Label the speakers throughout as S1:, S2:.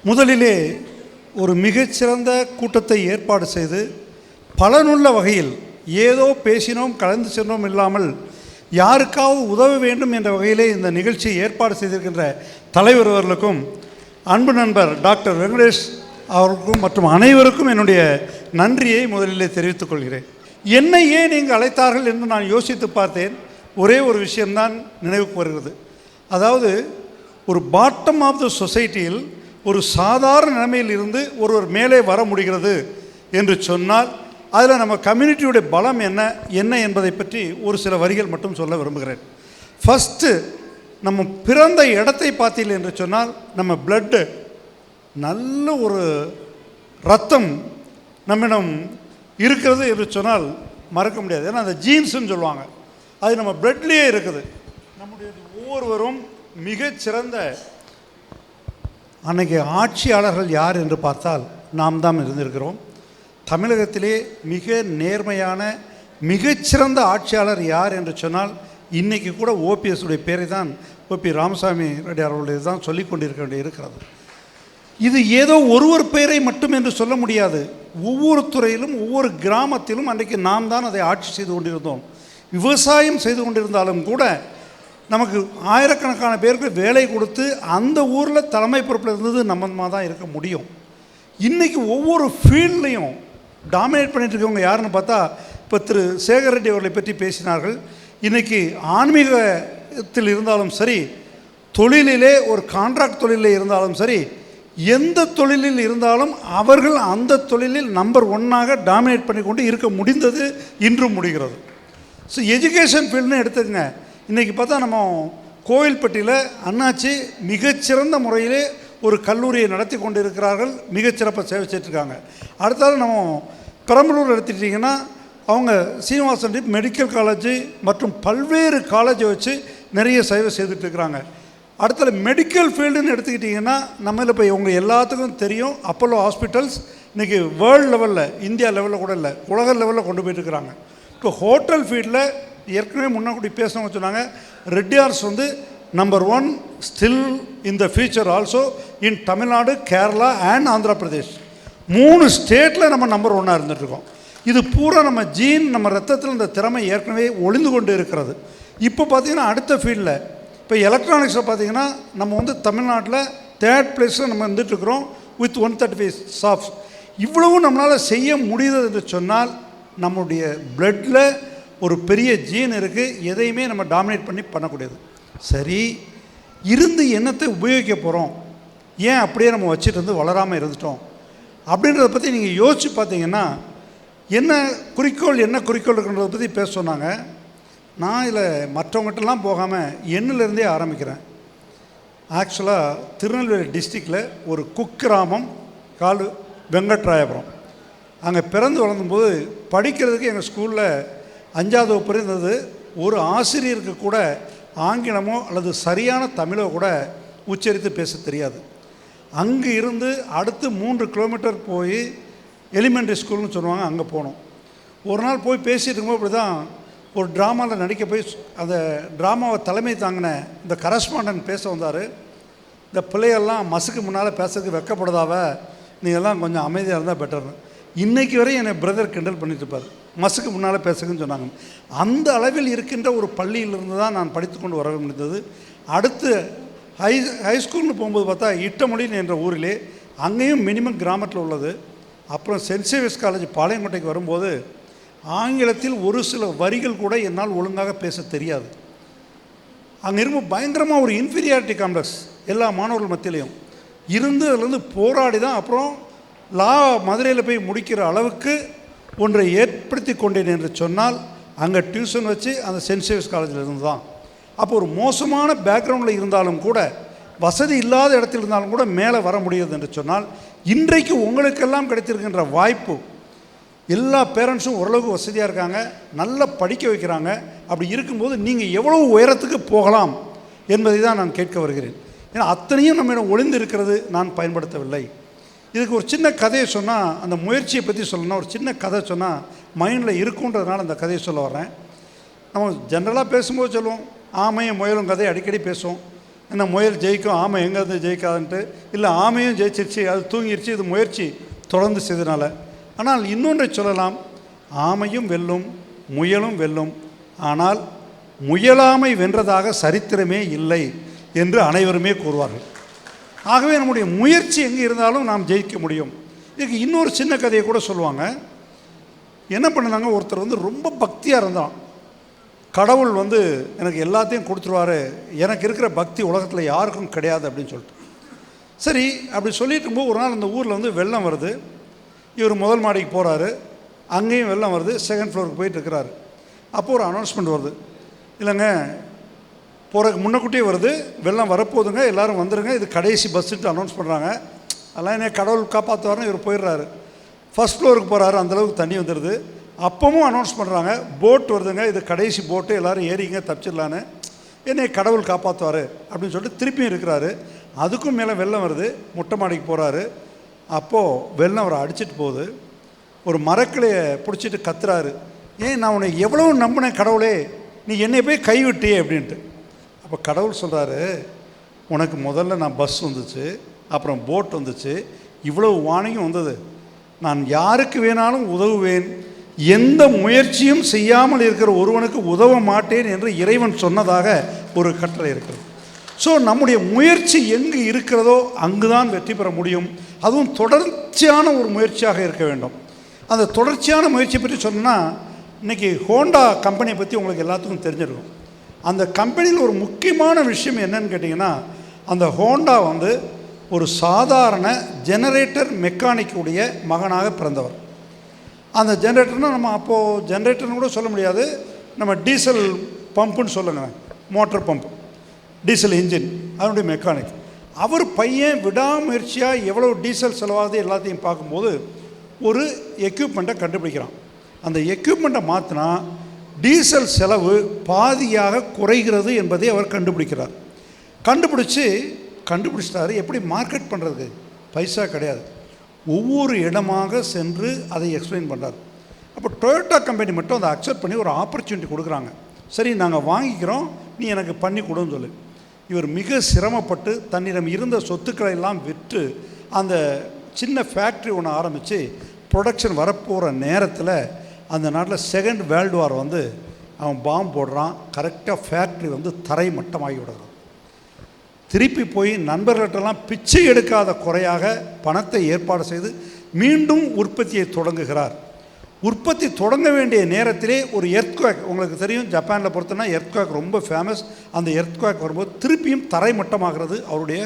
S1: முதலிலே ஒரு மிகச்சிறந்த கூட்டத்தை ஏற்பாடு செய்து பலனுள்ள வகையில் ஏதோ பேசினோம் கலந்து சென்றோம் இல்லாமல் யாருக்காவது உதவ வேண்டும் என்ற வகையிலே இந்த நிகழ்ச்சியை ஏற்பாடு செய்திருக்கின்ற தலைவர் அவர்களுக்கும் அன்பு நண்பர் டாக்டர் வெங்கடேஷ் அவர்களுக்கும் மற்றும் அனைவருக்கும் என்னுடைய நன்றியை முதலிலே தெரிவித்துக் கொள்கிறேன். என்னை ஏன் நீங்கள் அழைத்தார்கள் என்று நான் யோசித்து பார்த்தேன். ஒரே ஒரு விஷயம்தான் நினைவுக்கு வருகிறது. அதாவது ஒரு பாட்டம் ஆஃப் த சொசைட்டியில் ஒரு சாதாரண நிலைமையில் இருந்து ஒருவர் மேலே வர முடிகிறது என்று சொன்னால் அதில் நம்ம கம்யூனிட்டியுடைய பலம் என்ன என்பதை பற்றி ஒரு சில வரிகள் மட்டும் சொல்ல விரும்புகிறேன். ஃபஸ்ட்டு நம்ம பிறந்த இடத்தை பார்த்தீர்கள் என்று சொன்னால் நம்ம பிளட்டு நல்ல ஒரு ரத்தம் நம்மிடம் இருக்கிறது என்று சொன்னால் மறக்க முடியாது. ஏன்னா அந்த ஜீன்ஸுன்னு சொல்லுவாங்க, அது நம்ம பிளட்லேயே இருக்குது. நம்முடைய ஒவ்வொருவரும் மிகச்சிறந்த அன்றைக்கி ஆட்சியாளர்கள் யார் என்று பார்த்தால் நாம் தான் இருந்திருக்கிறோம். தமிழகத்திலே மிக நேர்மையான மிகச்சிறந்த ஆட்சியாளர் யார் என்று சொன்னால் இன்றைக்கி கூட ஓபிஎஸ்ஸுடைய பேரை தான் ஓபி ராமசாமி ரெட்டி அவர்களுடைய தான் சொல்லி கொண்டிருக்க வேண்டியிருக்கிறது. இது ஏதோ ஒருவர் பெயரை மட்டும் என்று சொல்ல முடியாது. ஒவ்வொரு துறையிலும் ஒவ்வொரு கிராமத்திலும் அன்றைக்கு நாம் தான் அதை ஆட்சி செய்து கொண்டிருந்தோம். விவசாயம் செய்து கொண்டிருந்தாலும் கூட நமக்கு ஆயிரக்கணக்கான பேருக்கு வேலை கொடுத்து அந்த ஊரில் தலைமை பொறுப்பில் இருந்தது நம்ம தான் இருக்க முடியும். இன்றைக்கி ஒவ்வொரு ஃபீல்ட்லேயும் டாமினேட் பண்ணிகிட்டு இருக்கவங்க யாருன்னு பார்த்தா இப்போ திரு சேகர் ரெட்டி அவர்களை பற்றி பேசினார்கள். இன்றைக்கி ஆன்மீகத்தில் இருந்தாலும் சரி, தொழிலிலே ஒரு கான்ட்ராக்ட் தொழிலில் இருந்தாலும் சரி, எந்த தொழிலில் இருந்தாலும் அவர்கள் அந்த தொழிலில் நம்பர் ஒன்னாக டாமினேட் பண்ணி கொண்டு இருக்க முடிந்தது, இன்றும் முடிகிறது. ஸோ எஜுகேஷன் ஃபீல்டுன்னு எடுத்துக்கங்க. இன்றைக்கி பார்த்தா நம்ம கோவில்பட்டியில் அண்ணாச்சி மிகச்சிறந்த முறையிலே ஒரு கல்லூரியை நடத்தி கொண்டு இருக்கிறார்கள், மிகச்சிறப்பாக சேவை செய்துருக்காங்க. அடுத்தாலும் நம்ம பெரம்பலூர் எடுத்துக்கிட்டிங்கன்னா அவங்க சீனிவாசன் மெடிக்கல் காலேஜு மற்றும் பல்வேறு காலேஜை வச்சு நிறைய சேவை செய்துட்ருக்கிறாங்க. அடுத்தது மெடிக்கல் ஃபீல்டுன்னு எடுத்துக்கிட்டிங்கன்னா நம்மள இப்போ இவங்க எல்லாத்துக்கும் தெரியும், அப்போலோ ஹாஸ்பிட்டல்ஸ் இன்றைக்கி வேர்ல்டு லெவலில், இந்தியா லெவலில் கூட இல்லை, உலக லெவலில் கொண்டு போயிட்டுருக்கிறாங்க. இப்போ ஹோட்டல் ஃபீல்டில் ஏற்கனவே முன்னாடி பேசினவங்க சொன்னாங்க, Reddiars number 1 still in the future also in Tamil Nadu, Kerala and Andhra Pradesh. 3 ஸ்டேட்டில் நம்ம நம்பர் 1 இருந்துகிட்ருக்கோம். இது பூரா நம்ம ஜீன், நம்ம ரத்தத்தில் இந்த திறமை ஏற்கனவே ஒளிந்து கொண்டு இருக்கிறது. இப்போ பார்த்திங்கன்னா அடுத்த ஃபீல்டில் இப்போ எலக்ட்ரானிக்ஸில் பார்த்திங்கன்னா நம்ம தமிழ்நாட்டில் 3rd பிளேஸில் நம்ம இருந்துகிட்ருக்குறோம் வித் 135 ஷாப்ஸ். இவ்வளவும் நம்மளால் செய்ய முடியுது என்று சொன்னால் நம்முடைய பிளட்டில் ஒரு பெரிய ஜீன் இருக்குது, எதையுமே நம்ம டாமினேட் பண்ணி பண்ணக்கூடியது. சரி, இருந்து என்னத்தை உபயோகிக்க போகிறோம், ஏன் அப்படியே நம்ம வச்சுட்டு வளராமல் இருந்துட்டோம் அப்படின்றத பற்றி நீங்கள் யோசித்து பார்த்தீங்கன்னா என்ன குறிக்கோள் இருக்குன்றதை பற்றி பேச சொன்னாங்க. நான் இதில் மற்றவங்ககிட்டலாம் போகாமல் எண்ணிலேருந்தே ஆரம்பிக்கிறேன். ஆக்சுவலாக திருநெல்வேலி டிஸ்ட்ரிக்டில் ஒரு குக்கிராமம் கால் வெங்கட்ராயபுரம், அங்கே பிறந்து வளர்ந்தும்போது படிக்கிறதுக்கு எங்கள் ஸ்கூலில் 5வது வகுப்பு இருந்தது. ஒரு ஆசிரியருக்கு கூட ஆங்கிலமோ அல்லது சரியான தமிழோ கூட உச்சரித்து பேச தெரியாது. அங்கே இருந்து அடுத்து 3 கிலோமீட்டர் போய் எலிமெண்ட்ரி ஸ்கூல்னு சொல்லுவாங்க, அங்கே போனோம். ஒரு நாள் போய் பேசிகிட்டு இருக்கும்போது இப்படி தான் ஒரு ட்ராமாவில் நடிக்க போய் அந்த ட்ராமாவை தலைமை தாங்கின இந்த கரஸ்பாண்டன்ட் பேச வந்தார். இந்த பிள்ளைகள்லாம் மசுக்கு முன்னால் பேசுறதுக்கு வெக்கப்படுதாவ, நீங்கள்லாம் கொஞ்சம் அமைதியாக இருந்தால் பெட்டர்னு. இன்றைக்கி வரையும் என்னை பிரதர் கிண்டல் பண்ணிட்டு இருப்பார், மசுக்கு முன்னால் பேசுங்கன்னு சொன்னாங்க. அந்த அளவில் இருக்கின்ற ஒரு பள்ளியிலிருந்து தான் நான் படித்து கொண்டு வர முடிந்தது. அடுத்து ஹைஸ்கூல்னு போகும்போது பார்த்தா இட்டமொழின்னு என்ற ஊரிலே, அங்கேயும் மினிமம் கிராமத்தில் உள்ளது. அப்புறம் சென்ட் சேவியர்ஸ் காலேஜ் பாளையங்கோட்டைக்கு வரும்போது ஆங்கிலத்தில் ஒரு சில வரிகள் கூட என்னால் ஒழுங்காக பேச தெரியாது. அங்கே இருக்கும் பயங்கரமாக ஒரு இன்ஃபீரியாரிட்டி காம்ப்ளெக்ஸ் எல்லா மாணவர்கள் மத்தியிலையும் இருந்து அதுலேருந்து போராடி தான் அப்புறம் மதுரையில் போய் முடிக்கிற அளவுக்கு ஒன்றை ஏற்படுத்தி கொண்டேன் என்று சொன்னால் அங்கே டியூஷன் வச்சு அந்த சென்ட் சேவியர்ஸ் காலேஜில் இருந்து தான். அப்போ ஒரு மோசமான பேக்ரவுண்டில் இருந்தாலும் கூட, வசதி இல்லாத இடத்தில் இருந்தாலும் கூட மேலே வர முடியாது என்று சொன்னால், இன்றைக்கு உங்களுக்கெல்லாம் கிடைத்திருக்கின்ற வாய்ப்பு, எல்லா பேரண்ட்ஸும் ஓரளவுக்கு வசதியாக இருக்காங்க, நல்லா படிக்க வைக்கிறாங்க. அப்படி இருக்கும்போது நீங்கள் எவ்வளவு உயரத்துக்கு போகலாம் என்பதை தான் நான் கேட்க வருகிறேன். ஏன்னா அத்தனையும் நம்மிடம் ஒளிந்து இருக்கிறது, நான் பயன்படுத்தவில்லை. இதுக்கு ஒரு சின்ன கதையை சொன்னால், அந்த முயற்சியை பற்றி சொல்லணும்னா ஒரு சின்ன கதை சொன்னால் மைண்டில் இருக்குன்றதுனால அந்த கதையை சொல்ல வர்றேன். நம்ம ஜென்ரலாக பேசும்போது சொல்லுவோம், ஆமையும் முயலும் கதை அடிக்கடி பேசுவோம். என்ன முயல் ஜெயிக்கும், ஆமை எங்கேருந்து ஜெயிக்காதுன்ட்டு, இல்லை ஆமையும் ஜெயிச்சிருச்சு, அது தூங்கிருச்சு, இது முயற்சி தொடர்ந்து செய்தனால. ஆனால் இன்னொன்றை சொல்லலாம், ஆமையும் வெல்லும் முயலும் வெல்லும், ஆனால் முயலாமை வென்றதாக சரித்திரமே இல்லை என்று அனைவருமே கூறுவார்கள். ஆகவே நம்முடைய முயற்சி எங்கே இருந்தாலும் நாம் ஜெயிக்க முடியும். இதுக்கு இன்னொரு சின்ன கதையை கூட சொல்லுவாங்க. என்ன பண்ணுனாங்க, ஒருத்தர் ரொம்ப பக்தியாக இருந்தான். கடவுள் எனக்கு எல்லாத்தையும் கொடுத்துருவாரு, எனக்கு இருக்கிற பக்தி உலகத்தில் யாருக்கும் கிடையாது அப்படின்னு சொல்லிட்டு. சரி, அப்படி சொல்லிட்டு இருக்கும்போது ஒரு நாள் அந்த ஊரில் வெள்ளம் வருது. இவர் முதல் மாடிக்கு போகிறாரு, அங்கேயும் வெள்ளம் வருது. செகண்ட் ஃப்ளோருக்கு போயிட்டு இருக்கிறாரு. அப்போது ஒரு அனௌன்ஸ்மெண்ட் வருது, இல்லைங்க போகிறக்கு முன்னக்கூட்டியே வருது, வெள்ளம் வரப்போகுதுங்க, எல்லோரும் வந்துடுங்க, இது கடைசி பஸ்ஸுன்ட்டு அனௌன்ஸ் பண்ணுறாங்க. அதெல்லாம் என்ன கடவுள் காப்பாற்றுவார்னு இவர் போயிடுறாரு. ஃபஸ்ட் ஃப்ளோருக்கு போகிறாரு, அந்தளவுக்கு தண்ணி வந்துடுது. அப்பவும் அனௌன்ஸ் பண்ணுறாங்க, போட் வருதுங்க, இது கடைசி போட்டு, எல்லோரும் ஏறிங்க தப்பிச்சிடலான்னு, என்னை கடவுள் காப்பாற்றுவார் அப்படின்னு சொல்லிட்டு திருப்பியும் இருக்கிறாரு. அதுக்கும் மேலே வெள்ளம் வருது. மொட்டை மாடிக்கு போகிறாரு. அப்போது வெள்ளம் அவரை அடிச்சிட்டு போகுது. ஒரு மரக்கிளையை பிடிச்சிட்டு கத்துறாரு, ஏன் நான் உன்னை எவ்வளோ நம்பினேன் கடவுளே, நீ என்னை போய் கைவிட்டியே அப்படின்ட்டு. அப்போ கடவுள் சொல்கிறாரு, உனக்கு முதல்ல நான் பஸ் வந்துச்சு, அப்புறம் போட் வந்துச்சு, இவ்வளவு வானிங்கும் வந்தது, நான் யாருக்கு வேணாலும் உதவுவேன், எந்த முயற்சியும் செய்யாமல் இருக்கிற ஒருவனுக்கு உதவ மாட்டேன் என்று இறைவன் சொன்னதாக ஒரு கட்டளை இருக்கிறது. ஸோ நம்முடைய முயற்சி எங்கு இருக்கிறதோ அங்கு தான் வெற்றி பெற முடியும். அதுவும் தொடர்ச்சியான ஒரு முயற்சியாக இருக்க வேண்டும். அந்த தொடர்ச்சியான முயற்சியை பற்றி சொன்னால், இன்றைக்கி ஹோண்டா கம்பெனியை பற்றி உங்களுக்கு எல்லாத்துக்கும் தெரிஞ்சிருக்கும். அந்த கம்பெனியில் ஒரு முக்கியமான விஷயம் என்னன்னு கேட்டிங்கன்னா, அந்த ஹோண்டா ஒரு சாதாரண ஜெனரேட்டர் மெக்கானிக்குடைய மகனாக பிறந்தவர். அந்த ஜெனரேட்டர்னால் நம்ம அப்போது ஜெனரேட்டர்னு கூட சொல்ல முடியாது, நம்ம டீசல் பம்புன்னு சொல்லுங்கள், மோட்டர் பம்ப், டீசல் இன்ஜின், அதனுடைய மெக்கானிக். அவர் பையன் விடாமுயற்சியாக எவ்வளோ டீசல் செலவாகுது எல்லாத்தையும் பார்க்கும்போது ஒரு எக்யூப்மெண்ட்டை கண்டுபிடிக்கிறான். அந்த எக்யூப்மெண்ட்டை மாற்றினா டீசல் செலவு பாதியாக குறைகிறது என்பதை அவர் கண்டுபிடிச்சிட்டாரு. எப்படி மார்க்கெட் பண்ணுறது, பைசா கிடையாது, ஒவ்வொரு இடமாக சென்று அதை எக்ஸ்பிளைன் பண்ணுறாரு. அப்போ டொயோட்டா கம்பெனி மட்டும் அதை அக்செப்ட் பண்ணி ஒரு ஆப்பர்ச்சுனிட்டி கொடுக்குறாங்க. சரி, நாங்கள் வாங்கிக்கிறோம், நீ எனக்கு பண்ணி கொடுன்னு சொல்லி. இவர் மிக சிரமப்பட்டு தன்னிடம் இருந்த சொத்துக்களை எல்லாம் விற்று அந்த சின்ன ஃபேக்ட்ரி ஒன்று ஆரம்பித்து ப்ரொடக்ஷன் வரப்போகிற நேரத்தில் அந்த நாட்டில் செகண்ட் வேர்ல்டு வார் அவன் பாம்பு போடுறான். கரெக்டாக ஃபேக்ட்ரி தரை மட்டமாகி விடுறான். திருப்பி போய் நண்பர்கள்ட்டெல்லாம் பிச்சை எடுக்காத குறையாக பணத்தை ஏற்பாடு செய்து மீண்டும் உற்பத்தியை தொடங்குகிறார். உற்பத்தி தொடங்க வேண்டிய நேரத்திலே ஒரு எர்த்குவேக், உங்களுக்கு தெரியும் ஜப்பானில் பொறுத்தனா எர்த்குவேக் ரொம்ப ஃபேமஸ். அந்த எர்த்குவேக் வரும்போது திருப்பியும் தரை மட்டமாகிறது அவருடைய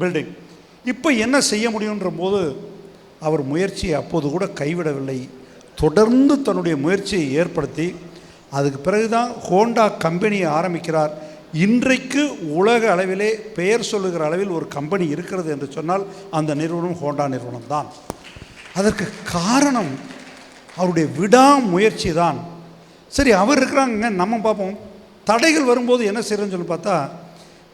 S1: பில்டிங். இப்போ என்ன செய்ய முடியுன்ற போது அவர் முயற்சியை அப்போது கூட கைவிடவில்லை. தொடர்ந்து தன்னுடைய முயற்சியை ஏற்படுத்தி அதுக்கு பிறகுதான் ஹோண்டா கம்பெனியை ஆரம்பிக்கிறார். இன்றைக்கு உலக அளவிலே பெயர் சொல்லுகிற அளவில் ஒரு கம்பெனி இருக்கிறது என்று சொன்னால் அந்த நிறுவனம் ஹோண்டா நிறுவனம் தான். அதற்கு காரணம் அவருடைய விடாமுயற்சி தான். சரி, அவர் இருக்கிறாங்க, நம்ம பார்ப்போம். தடைகள் வரும்போது என்ன செய்கிறேன்னு சொல்லி பார்த்தா,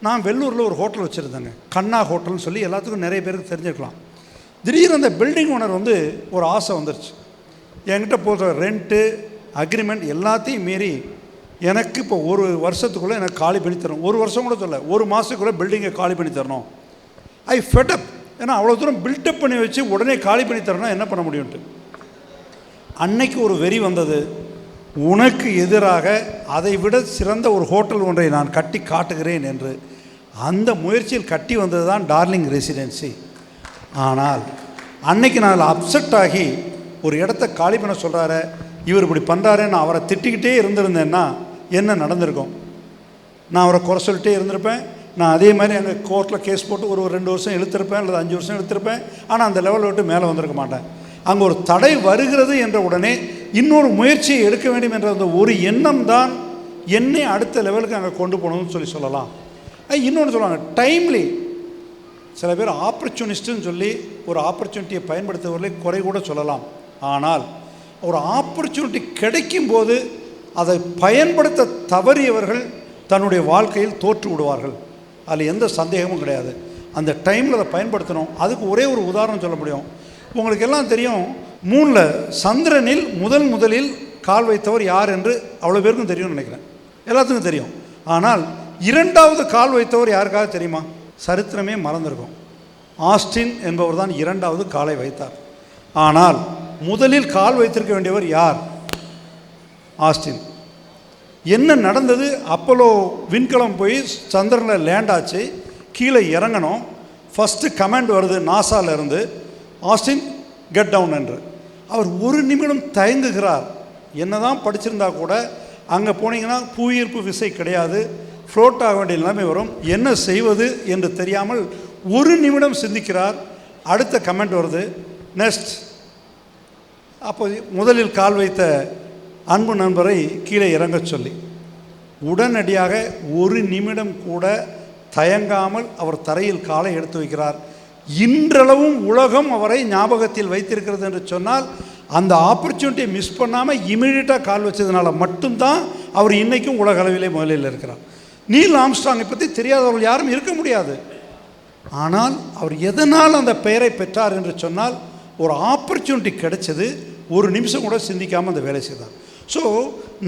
S1: நான் வெள்ளூரில் ஒரு ஹோட்டல் வச்சுருந்தேங்க, கண்ணா ஹோட்டல்னு சொல்லி எல்லாத்துக்கும் நிறைய பேருக்கு தெரிஞ்சிருக்கலாம். திடீர்னு அந்த பில்டிங் ஓனர் ஒரு ஆசை வந்துருச்சு. என்கிட்ட போகிற ரெண்ட்டு அக்ரிமெண்ட் எல்லாத்தையும் மீறி எனக்கு இப்போ ஒரு வருஷத்துக்குள்ளே எனக்கு காலி பண்ணி தரணும், ஒரு வருஷம் கூட சொல்ல, ஒரு மாதத்துக்குள்ளே பில்டிங்கை காலி பண்ணி தரணும். ஐ ஃபெட்டப். ஏன்னா அவ்வளோ தூரம் பில்டப் பண்ணி வச்சு உடனே காலி பண்ணி தரணும், என்ன பண்ண முடியும்ட்டு. அன்னைக்கு ஒரு வெறி வந்தது, உனக்கு எதிராக அதை விட சிறந்த ஒரு ஹோட்டல் ஒன்றை நான் கட்டி காட்டுகிறேன் என்று. அந்த முயற்சியில் கட்டி வந்தது தான் டார்லிங் ரெசிடென்சி. ஆனால் அன்னைக்கு நான் அதில் அப்செட் ஆகி ஒரு இடத்த காலி பண்ண சொல்கிறாரு, இவர் இப்படி பண்ணுறாருன்னு அவரை திட்டிக்கிட்டே இருந்திருந்தேன்னா என்ன நடந்திருக்கும்? நான் அவரை குறை சொல்லிட்டே இருந்திருப்பேன். நான் அதே மாதிரி எங்கள் கோர்ட்டில் கேஸ் போட்டு ஒரு 2 வருஷம் இழுத்திருப்பேன், அல்லது 5 வருஷம் இழுத்திருப்பேன். ஆனால் அந்த லெவலில் விட்டு மேலே வந்திருக்க மாட்டேன். அங்கே ஒரு தடை வருகிறது என்ற உடனே இன்னொரு முயற்சியை எடுக்க வேண்டும் என்ற அந்த ஒரு எண்ணம் தான் என்னை அடுத்த லெவலுக்கு அங்கே கொண்டு போகணும்னு சொல்லலாம். இன்னொன்று சொல்லுவாங்க, டைம்லி. சில பேர் ஆப்பர்ச்சுனிஸ்ட்டுன்னு சொல்லி ஒரு ஆப்பர்ச்சுனிட்டியை பயன்படுத்துவவர்களை குறை கூட சொல்லலாம். ஆனால் ஒரு ஆப்பர்ச்சுனிட்டி கிடைக்கும் போது அதை பயன்படுத்த தவறியவர்கள் தன்னுடைய வாழ்க்கையில் தோற்று விடுவார்கள். அதில் எந்த சந்தேகமும் கிடையாது. அந்த டைமில் அதை பயன்படுத்தணும். அதுக்கு ஒரே ஒரு உதாரணம் சொல்ல முடியும். உங்களுக்கு எல்லாம் தெரியும், மூணில் சந்திரனில் முதலில் கால் வைத்தவர் யார் என்று அவ்வளோ பேருக்கும் தெரியும்னு நினைக்கிறேன், எல்லாத்துக்கும் தெரியும். ஆனால் இரண்டாவது கால் வைத்தவர் யாருக்காக தெரியுமா? சரித்திரமே மறந்திருக்கும். ஆஸ்டின் என்பவர் தான் இரண்டாவது காலை வைத்தார். ஆனால் முதலில் கால் வைத்திருக்க வேண்டியவர் யார்? ஆஸ்டின். என்ன நடந்தது? அப்போலோ விண்கலம் போய் சந்திரனில் லேண்ட் ஆச்சு, கீழே இறங்கணும். ஃபஸ்ட்டு கமாண்ட் வருது நாசாவிலேருந்து, ஆஸ்டின் கெட் டவுன் என்று. அவர் ஒரு நிமிடம் தயங்குகிறார். என்ன தான் படிச்சிருந்தா கூட அங்கே போனீங்கன்னா புவியீர்ப்பு விசை கிடையாது, ஃப்ளோட் ஆக வேண்டிய நிலைமை வரும். என்ன செய்வது என்று தெரியாமல் ஒரு நிமிடம் சிந்திக்கிறார். அடுத்த கமெண்ட் வருது, நெக்ஸ்ட். அப்போ முதலில் கால் வைத்த அன்பு நண்பரை கீழே இறங்க சொல்லி உடனடியாக ஒரு நிமிடம் கூட தயங்காமல் அவர் தரையில் காலை எடுத்து வைக்கிறார். இன்றளவும் உலகம் அவரை ஞாபகத்தில் வைத்திருக்கிறது என்று சொன்னால் அந்த ஆப்பர்ச்சுனிட்டியை மிஸ் பண்ணாமல் இமீடியட்டாக கால் வச்சதுனால மட்டும்தான் அவர் இன்றைக்கும் உலக அளவிலே முதலில் இருக்கிறார். நீல் ஆம்ஸ்ட்ராங்கை பற்றி தெரியாதவர்கள் யாரும் இருக்க முடியாது. ஆனால் அவர் எதனால் அந்த பெயரை பெற்றார் என்று சொன்னால் ஒரு ஆப்பர்ச்சுனிட்டி கிடைச்சது, ஒரு நிமிஷம் கூட சிந்திக்காமல் அந்த வேலை செய்தார். ஸோ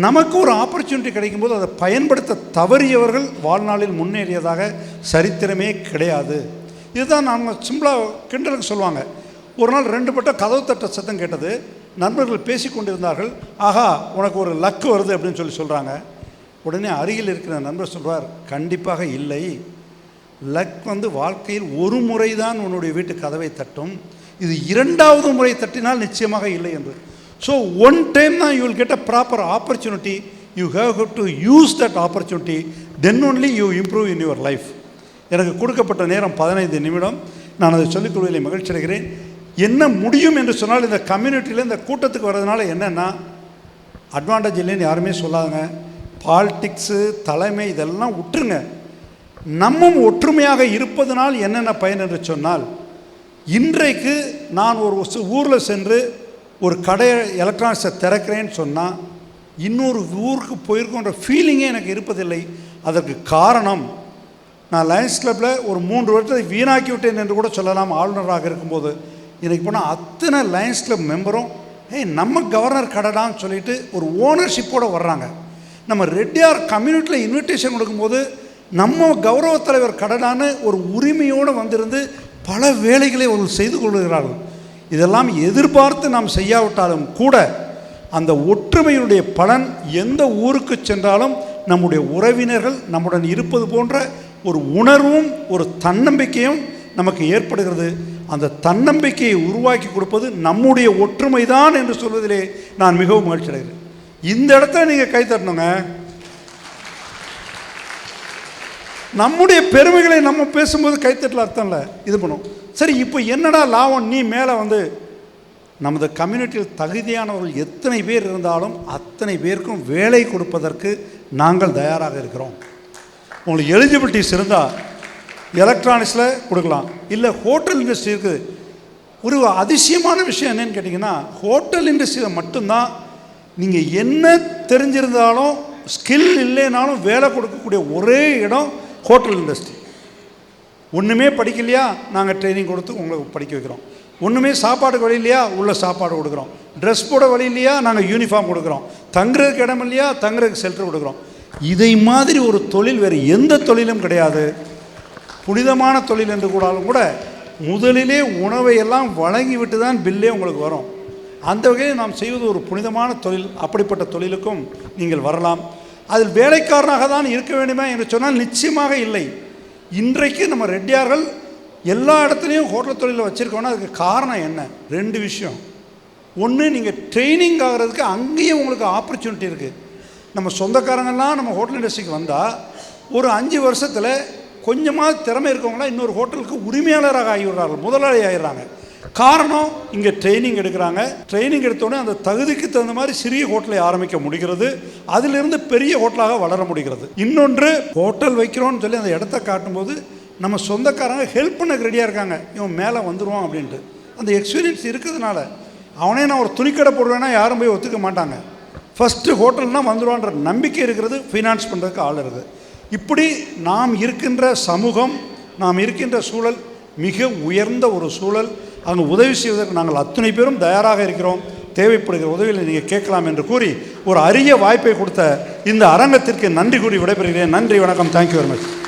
S1: நமக்கு ஒரு ஆப்பர்ச்சுனிட்டி கிடைக்கும்போது அதை பயன்படுத்த தவறியவர்கள் வாழ்நாளில் முன்னேறியதாக சரித்திரமே கிடையாது. இதுதான் நம்ம சிம்பிளாக கிண்டலுக்கு சொல்லுவாங்க. ஒரு நாள் 2 பட்ட கதவு தட்ட சத்தம் கேட்டது. நண்பர்கள் பேசி கொண்டிருந்தார்கள். ஆஹா, உனக்கு ஒரு லக்கு வருது அப்படின்னு சொல்கிறாங்க. உடனே அருகில் இருக்கிற நண்பர் சொல்வார், கண்டிப்பாக இல்லை, லக் வாழ்க்கையில் ஒரு முறை தான் உன்னுடைய வீட்டு கதவை தட்டும், இது 2வது முறை தட்டினால் நிச்சயமாக இல்லை என்று. ஸோ ஒன் டைம் தான் you will get a proper opportunity. You have to use that opportunity, then only you improve in your life. எனக்கு கொடுக்கப்பட்ட நேரம் 15 நிமிடம். நான் அதை சொல்லிக் கொள்வதில் மகிழ்ச்சி அடைகிறேன். என்ன முடியும் என்று சொன்னால் இந்த கம்யூனிட்டியில் இந்த கூட்டத்துக்கு வர்றதுனால என்னென்னா அட்வான்டேஜ் இல்லைன்னு யாருமே சொல்லாதுங்க. பாலிட்டிக்ஸு தலைமை இதெல்லாம் விட்டுருங்க. நம்ம ஒற்றுமையாக இருப்பதனால் என்னென்ன பயன் என்று சொன்னால், இன்றைக்கு நான் ஒரு ஊரில் சென்று ஒரு கடை எலக்ட்ரானிக்ஸை திறக்கிறேன்னு சொன்னால் இன்னொரு ஊருக்கு போயிருக்கோன்ற ஃபீலிங்கே எனக்கு இருப்பதில்லை. அதற்கு காரணம், நான் லயன்ஸ் கிளப்பில் ஒரு 3 வருஷத்தை வீணாக்கி விட்டேன் என்று கூட சொல்லலாம். ஆளுநராக இருக்கும்போது இன்றைக்கி போனால் அத்தனை லயன்ஸ் கிளப் மெம்பரும் நம்ம கவர்னர் கடைடான்னு சொல்லிட்டு ஒரு ஓனர்ஷிப்போடு வர்றாங்க. நம்ம ரெட்டியார் கம்யூனிட்டியில் இன்விடேஷன் கொடுக்கும்போது நம்ம கௌரவ தலைவர் கடனான்னு ஒரு உரிமையோடு வந்திருந்து பல வேலைகளை அவர்கள் செய்து கொள்கிறார்கள். இதெல்லாம் எதிர்பார்த்து நாம் செய்யாவிட்டாலும் கூட அந்த ஒற்றுமையுடைய பலன் எந்த ஊருக்கு சென்றாலும் நம்முடைய உறவினர்கள் நம்முடன் இருப்பது போன்ற ஒரு உணர்வும் ஒரு தன்னம்பிக்கையும் நமக்கு ஏற்படுகிறது. அந்த தன்னம்பிக்கையை உருவாக்கி கொடுப்பது நம்முடைய ஒற்றுமை தான் என்று சொல்வதிலே நான் மிகவும் மகிழ்ச்சி அடைகிறேன். இந்த இடத்துல நீங்கள் கை தட்டணுங்க. நம்முடைய பெருமைகளை நம்ம பேசும்போது கைத்தட்டல அர்த்தம் இல்லை, இது பண்ணும். சரி, இப்போ என்னடா லாபம்? நீ மேலே நமது கம்யூனிட்டியில் தகுதியானவர்கள் எத்தனை பேர் இருந்தாலும் அத்தனை பேருக்கும் வேலை கொடுப்பதற்கு நாங்கள் தயாராக இருக்கிறோம். உங்களுக்கு எலிஜிபிலிட்டிஸ் இருந்தால் எலக்ட்ரானிக்ஸில் கொடுக்கலாம், இல்லை ஹோட்டல் இண்டஸ்ட்ரி இருக்குது. ஒரு அதிசயமான விஷயம் என்னன்னு கேட்டிங்கன்னா, ஹோட்டல் இண்டஸ்ட்ரியில் மட்டும்தான் நீங்கள் என்ன தெரிஞ்சிருந்தாலும் ஸ்கில் இல்லைனாலும் வேலை கொடுக்கக்கூடிய ஒரே இடம் ஹோட்டல் இண்டஸ்ட்ரி. ஒன்றுமே படிக்கலையா, நாங்கள் ட்ரைனிங் கொடுத்து உங்களுக்கு படிக்க வைக்கிறோம். ஒன்றுமே சாப்பாடுக்கு வழி இல்லையா, உள்ள சாப்பாடு கொடுக்குறோம். ட்ரெஸ் போட வழி இல்லையா, நாங்கள் யூனிஃபார்ம் கொடுக்குறோம். தங்குறதுக்கு இடம் இல்லையா, தங்குறதுக்கு ஷெல்டர் கொடுக்குறோம். இதை மாதிரி ஒரு தொழில் வேறு எந்த தொழிலும் கிடையாது. புனிதமான தொழில் என்று கூடாலும் கூட முதலிலே உணவை எல்லாம் வழங்கிவிட்டு தான் பில்லே உங்களுக்கு வரும். அந்த வகையில் நாம் செய்வது ஒரு புனிதமான தொழில். அப்படிப்பட்ட தொழிலுக்கும் நீங்கள் வரலாம். அதில் வேலைக்காரனாக தான் இருக்க வேண்டுமா என்று சொன்னால் நிச்சயமாக இல்லை. இன்றைக்கு நம்ம ரெட்டியார்கள் எல்லா இடத்துலையும் ஹோட்டல் தொழிலில் வச்சுருக்கோன்னா அதுக்கு காரணம் என்ன? 2 விஷயம். ஒன்று, நீங்கள் ட்ரைனிங் ஆகிறதுக்கு அங்கேயும் உங்களுக்கு ஆப்பர்ச்சுனிட்டி இருக்குது. நம்ம சொந்தக்காரங்கள்லாம் நம்ம ஹோட்டல் இண்டஸ்ட்ரிக்கு வந்தால் ஒரு 5 வருஷத்தில் கொஞ்சமாக திறமை இருக்கவங்களாம் இன்னொரு ஹோட்டலுக்கு உரிமையாளராக ஆகிவிடுறார்கள், முதலாளி ஆகிடுறாங்க. காரணம், இங்கே ட்ரைனிங் எடுக்கிறாங்க. ட்ரைனிங் எடுத்தோடனே அந்த தகுதிக்கு தகுந்த மாதிரி சிறிய ஹோட்டலை ஆரம்பிக்க முடிகிறது, அதிலிருந்து பெரிய ஹோட்டலாக வளர முடிகிறது. இன்னொன்று, ஹோட்டல் வைக்கிறோன்னு சொல்லி அந்த இடத்த காட்டும்போது நம்ம சொந்தக்காரங்க ஹெல்ப் பண்ண ரெடியாக இருக்காங்க. இவன் மேலே வந்துடுவான் அப்படின்ட்டு அந்த எக்ஸ்பீரியன்ஸ் இருக்கிறதுனால அவனே நான் ஒரு துணிக்கடை போடுவேன்னா யாரும் போய் ஒத்துக்க மாட்டாங்க. ஃபஸ்ட்டு ஹோட்டல்னால் வந்துடுவான்ற நம்பிக்கை இருக்கிறது, ஃபைனான்ஸ் பண்ணுறதுக்கு ஆள் இருக்குது. இப்படி நாம் இருக்கின்ற சமூகம், நாம் இருக்கின்ற சூழல் மிக உயர்ந்த ஒரு சூழல். அங்கே உதவி செய்வதற்கு நாங்கள் அத்தனை பேரும் தயாராக இருக்கிறோம். தேவைப்படுகிற உதவிகளை நீங்கள் கேட்கலாம் என்று கூறி ஒரு அரிய வாய்ப்பை கொடுத்த இந்த அரங்கத்திற்கு நன்றி கூறி விடைபெறுகிறேன். நன்றி, வணக்கம். Thank you very much.